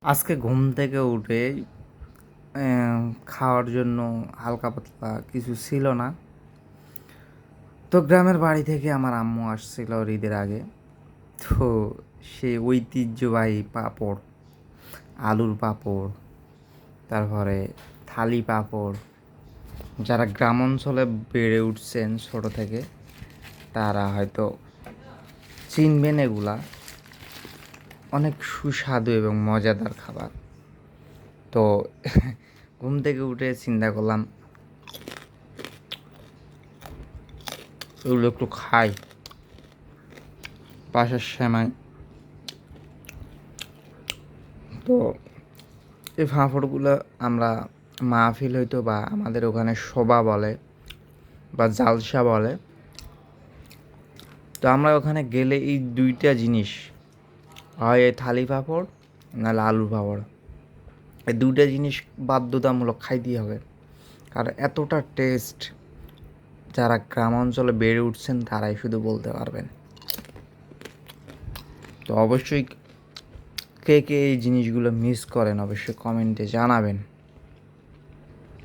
আজকে ঘুম থেকে উঠে খাওয়ার জন্য হালকা পাতলা কিছু ছিল না। তো গ্রামের বাড়ি থেকে আমার আম্মু আসছিল ঈদের আগে। তো সেই ঐতিহ্যবাহী পাঁপড়, আলুর পাঁপড়, তারপরে থালি পাঁপড়। যারা গ্রাম অঞ্চলে বেড়ে উঠছেন ছোট থেকে তারা হয়তো চিনবেন এগুলা। অনেক সুস্বাদু এবং মজাদার খাবার। তো ঘুম থেকে উঠে চিন্তা করলাম এগুলো একটু খাই। পাশের সেমাই। তো এই ফাঁফড়গুলো আমরা মাহফিল হইতো বা আমাদের ওখানে শোভা বলে বা জালসা বলে। তো আমরা ওখানে গেলে এই দুইটা জিনিস, হয় এই থালি পাঁপড় নাহলে আলুর পাঁপড়, এই দুইটা জিনিস বাধ্যতামূলক খাইতেই হবে। কারণ এতটা টেস্ট যারা গ্রাম অঞ্চলে বেড়ে উঠছেন তারাই শুধু বলতে পারবেন। তো অবশ্যই কে কে এই জিনিসগুলো মিস করেন অবশ্যই কমেন্টে জানাবেন।